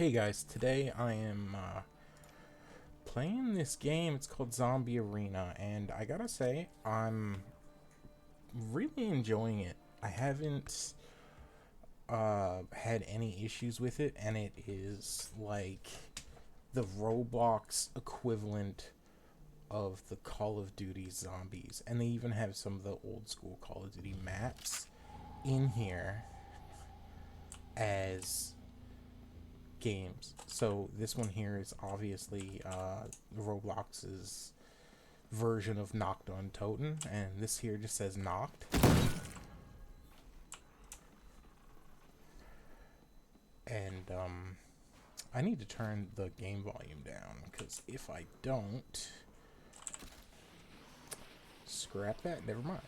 Hey guys, today I am playing this game. It's called Zombie Arena, and I gotta say, I'm really enjoying it. I haven't had any issues with it, and it is like the Roblox equivalent of the Call of Duty zombies. And they even have some of the old school Call of Duty maps in here as games. So this one here is obviously Roblox's version of Knocked on Toten, and this here just says Knocked. And I need to turn the game volume down, because if I don't, scrap that, never mind.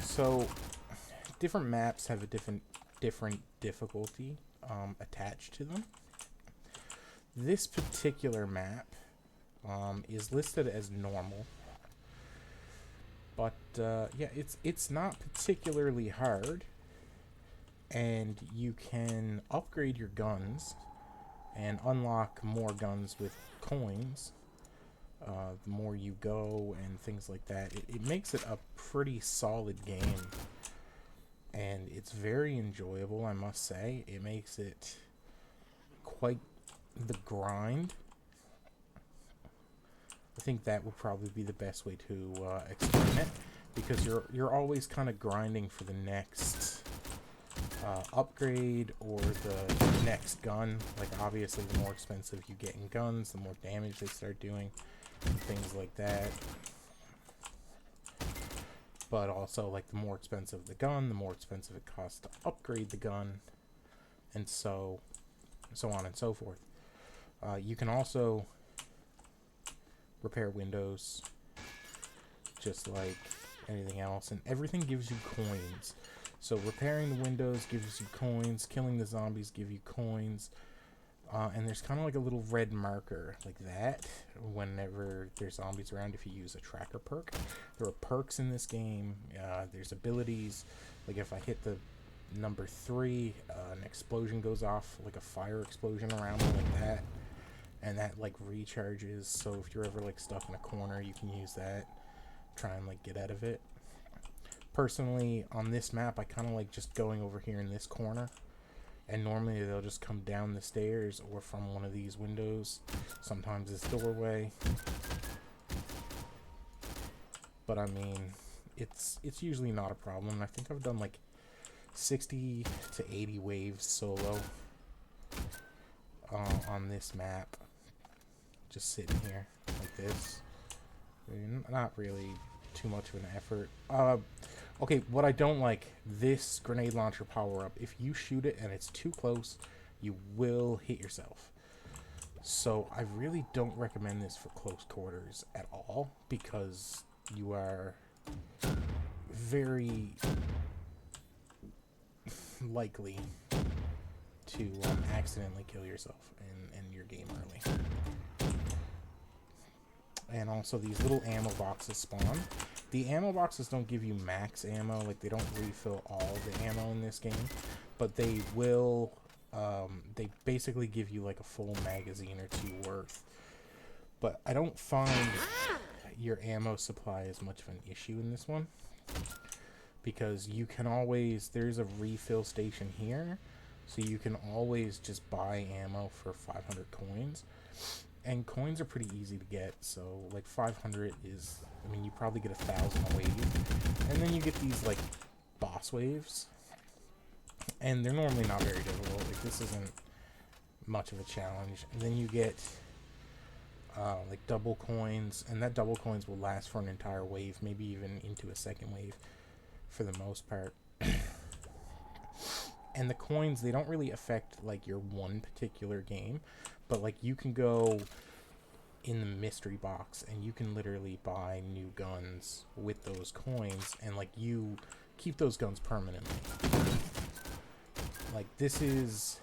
So different maps have a different difficulty attached to them. This particular map is listed as normal, but yeah, it's not particularly hard, and you can upgrade your guns and unlock more guns with coins. The more you go and things like that, it makes it a pretty solid game, and it's very enjoyable, I must say. It makes it quite the grind. I think that would probably be the best way to explain it, because you're always kind of grinding for the next upgrade or the next gun. Like, obviously, the more expensive you get in guns, the more damage they start doing, and things like that. But also, like, the more expensive the gun, the more expensive it costs to upgrade the gun, and so on and so forth. You can also repair windows, just like anything else, and everything gives you coins. So repairing the windows gives you coins, killing the zombies give you coins, and there's kind of like a little red marker like that whenever there's zombies around if you use a tracker perk. There are perks in this game. There's abilities, like if I hit the number 3, an explosion goes off, like a fire explosion around me like that, and that like recharges. So if you're ever like stuck in a corner, you can use that, try and like get out of it. Personally, on this map, I kind of like just going over here in this corner, and normally they'll just come down the stairs or from one of these windows, sometimes this doorway. But I mean, it's usually not a problem. I think I've done like 60 to 80 waves solo on this map, just sitting here like this. Not really too much of an effort. Okay, what I don't like, this grenade launcher power up. If you shoot it and it's too close, you will hit yourself. So I really don't recommend this for close quarters at all, because you are very likely to accidentally kill yourself and end your game early. And also, these little ammo boxes spawn. The ammo boxes don't give you max ammo, like they don't refill all the ammo in this game, but they will, they basically give you like a full magazine or 2 worth. But I don't find your ammo supply as much of an issue in this one, because you can always, there's a refill station here, so you can always just buy ammo for 500 coins. And coins are pretty easy to get, so like 500 is, I mean, you probably get 1,000 a wave. And then you get these like boss waves, and they're normally not very difficult. Like, this isn't much of a challenge. And then you get like double coins, and that double coins will last for an entire wave, maybe even into a second wave for the most part. And the coins, they don't really affect like your one particular game, but like you can go in the mystery box and you can literally buy new guns with those coins, and like you keep those guns permanently. Like, this is,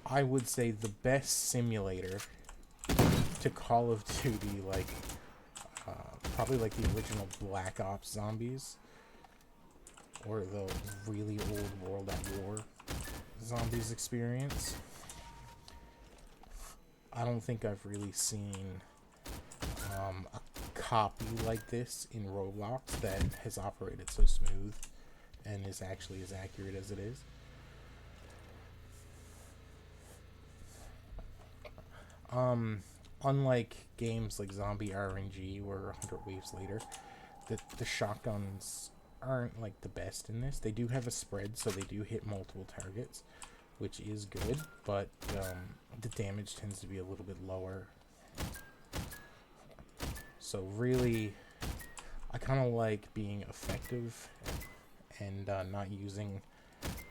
I would say, the best simulator to Call of Duty, like probably like the original Black Ops zombies, or the really old World at War zombies experience. I don't think I've really seen a copy like this in Roblox that has operated so smooth and is actually as accurate as it is. Unlike games like Zombie RNG, where 100 waves later, the shotguns aren't like the best in this. They do have a spread, so they do hit multiple targets, which is good, but the damage tends to be a little bit lower. So really, I kind of like being effective and not using,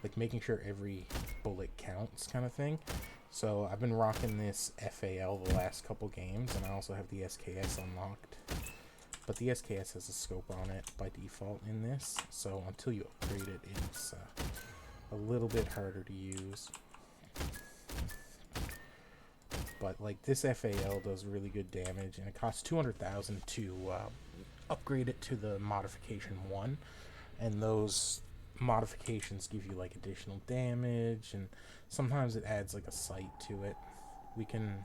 like, making sure every bullet counts kind of thing. So I've been rocking this FAL the last couple games, and I also have the SKS unlocked. But the SKS has a scope on it by default in this, so until you upgrade it, it's a little bit harder to use. But like, this FAL does really good damage, and it costs 200,000 to upgrade it to the modification 1, and those modifications give you like additional damage, and sometimes it adds like a sight to it. We can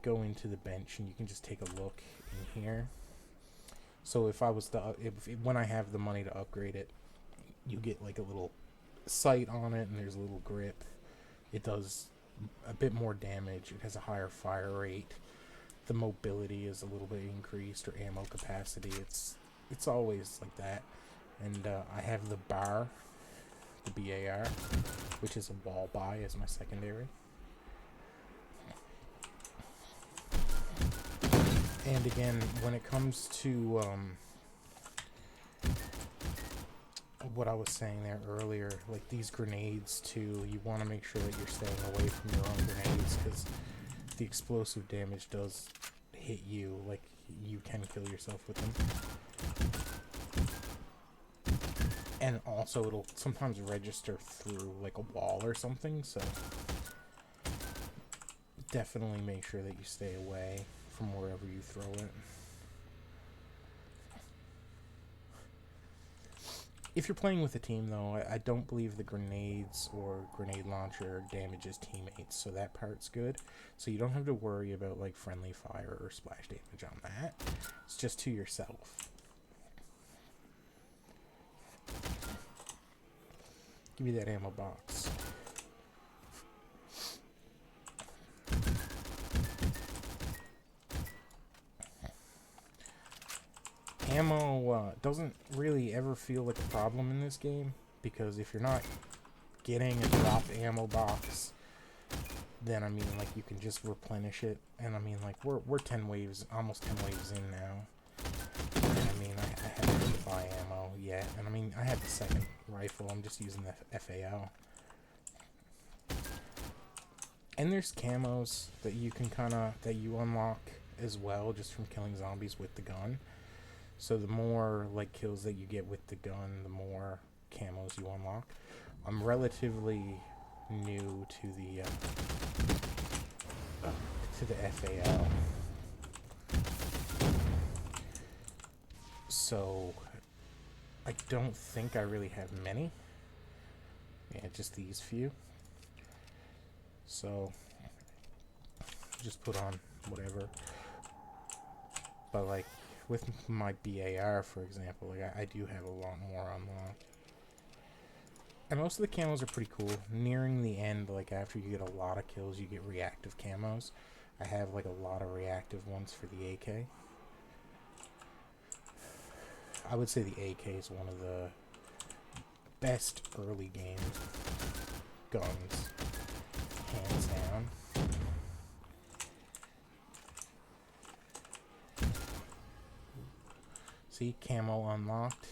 go into the bench and you can just take a look in here. So if I was to, when I have the money to upgrade it, you get like a little sight on it, and there's a little grip. It does a bit more damage. It has a higher fire rate. The mobility is a little bit increased, or ammo capacity. It's always like that. And I have the BAR, the BAR, which is a wall buy, as my secondary. And again, when it comes to what I was saying there earlier, like these grenades too, you want to make sure that you're staying away from your own grenades, because the explosive damage does hit you. Like, you can kill yourself with them. And also, it'll sometimes register through like a wall or something, so definitely make sure that you stay away from wherever you throw it. If you're playing with a team, though, I don't believe the grenades or grenade launcher damages teammates, so that part's good. So you don't have to worry about like friendly fire or splash damage on that. It's just to yourself. Give me that ammo box. Ammo doesn't really ever feel like a problem in this game, because if you're not getting a drop ammo box, then I mean, like, you can just replenish it. And I mean, like, we're 10 waves, almost 10 waves in now. And I mean, I haven't buy ammo yet, and I mean, I have the second rifle. I'm just using the FAL. And there's camos that you can that you unlock as well, just from killing zombies with the gun. So the more like kills that you get with the gun, the more camos you unlock. I'm relatively new to the FAL, so I don't think I really have many. Yeah, just these few. So just put on whatever. But like with my BAR, for example, like I do have a lot more unlocked. And most of the camos are pretty cool. Nearing the end, like after you get a lot of kills, you get reactive camos. I have like a lot of reactive ones for the AK. I would say the AK is one of the best early game guns, hands down. See, camo unlocked.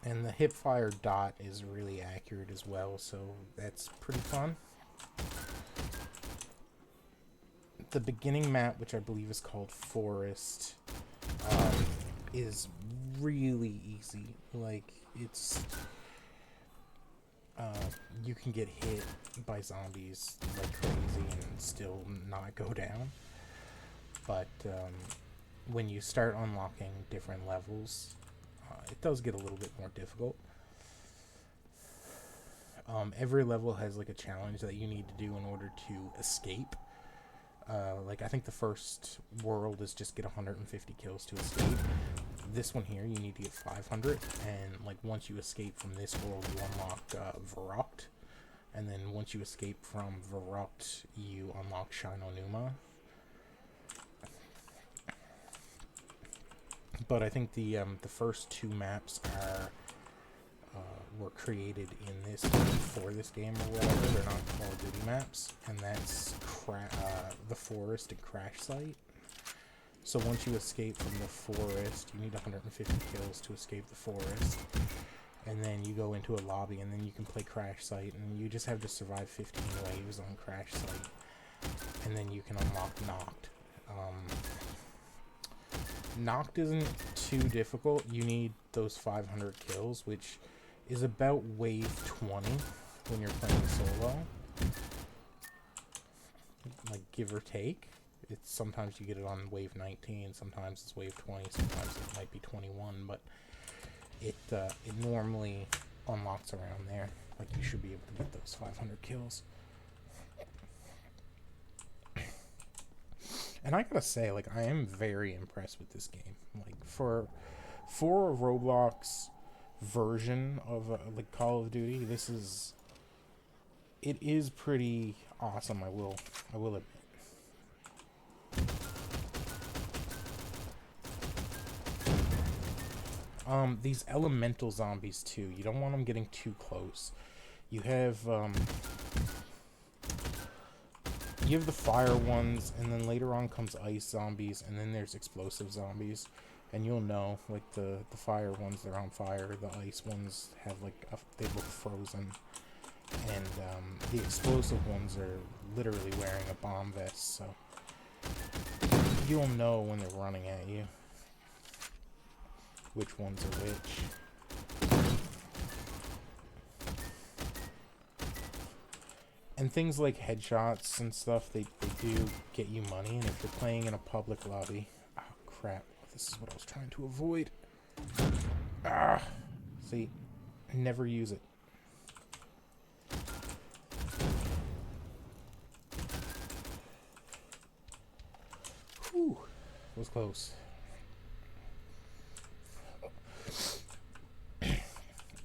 And the hipfire dot is really accurate as well, so that's pretty fun. The beginning map, which I believe is called Forest, is really easy. Like, it's you can get hit by zombies like crazy and still not go down. But when you start unlocking different levels, it does get a little bit more difficult. Every level has like a challenge that you need to do in order to escape. Like I think the first world is just get 150 kills to escape. This one here, you need to get 500, and like once you escape from this world, you unlock Verrückt, and then once you escape from Verrückt, you unlock Shinonuma. But I think the first two maps are were created in this game for this game or whatever. They're not Call of Duty maps, and that's the forest and crash site. So once you escape from the forest, you need 150 kills to escape the forest, and then you go into a lobby, and then you can play crash site, and you just have to survive 15 waves on crash site, and then you can unlock Knocked. Knocked isn't too difficult. You need those 500 kills, which is about wave 20 when you're playing solo, like give or take. It's sometimes you get it on wave 19, sometimes it's wave 20, sometimes it might be 21, but it normally unlocks around there. Like you should be able to get those 500 kills. And I gotta say, like, I am very impressed with this game. Like, for a Roblox version of like Call of Duty, it is pretty awesome. I will admit. These elemental zombies too. You don't want them getting too close. You have the fire ones, and then later on comes ice zombies, and then there's explosive zombies. And you'll know, like, the fire ones, they're on fire. The ice ones have, like, they look frozen. And the explosive ones are literally wearing a bomb vest, so you'll know when they're running at you which ones are which. And things like headshots and stuff, they do get you money, and if you're playing in a public lobby... Oh, crap. This is what I was trying to avoid. Ah! See? Never use it. Whew. Was close.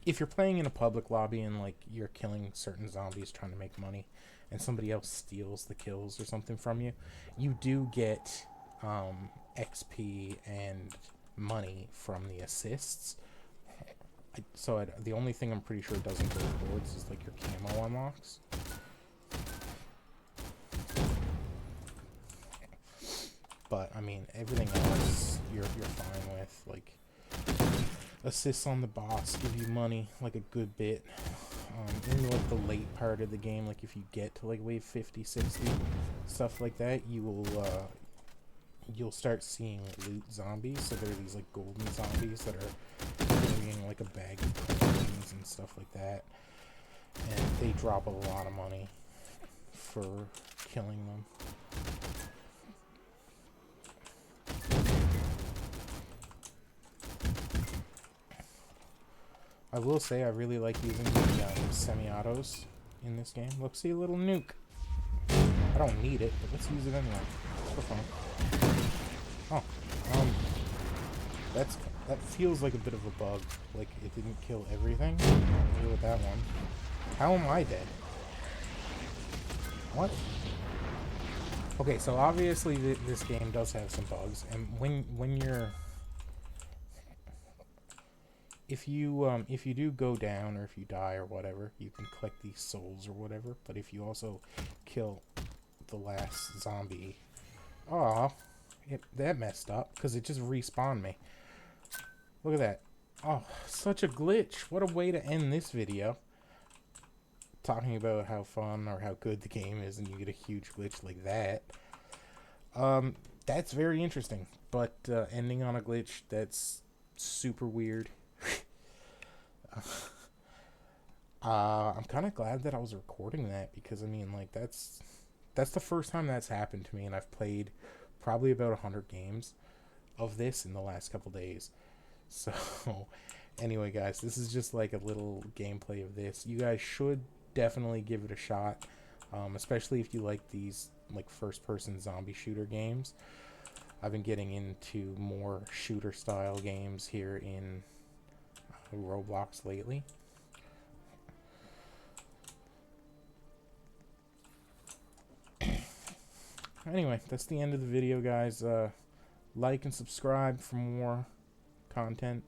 If you're playing in a public lobby and, like, you're killing certain zombies trying to make money, and somebody else steals the kills or something from you, you do get XP and money from the assists. The only thing I'm pretty sure doesn't go towards is, like, your camo unlocks. But, I mean, everything else you're fine with. Like, assists on the boss give you money, like, a good bit. In, like, the late part of the game, like, if you get to, like, wave 50, 60, stuff like that, you'll start seeing loot zombies. So there are these, like, golden zombies that are carrying, like, a bag of coins and stuff like that. And they drop a lot of money for killing them. I will say I really like using the semi-autos in this game. Look, see, a little nuke. I don't need it, but let's use it anyway. For fun. Oh, that feels like a bit of a bug. Like, it didn't kill everything. I'll deal with that one. How am I dead? What? Okay, so obviously this game does have some bugs, and when you're... If you do go down, or if you die or whatever, you can collect these souls or whatever. But if you also kill the last zombie... Aw, that messed up, because it just respawned me. Look at that. Oh, such a glitch. What a way to end this video. Talking about how fun or how good the game is, and you get a huge glitch like that. That's very interesting. But ending on a glitch, that's super weird. I'm kind of glad that I was recording that because I mean, like that's the first time that's happened to me, and I've played probably about 100 games of this in the last couple days. So, anyway, guys, this is just like a little gameplay of this. You guys should definitely give it a shot, especially if you like these like first-person zombie shooter games. I've been getting into more shooter style games here in Roblox lately. Anyway, that's the end of the video, guys. Like and subscribe for more content.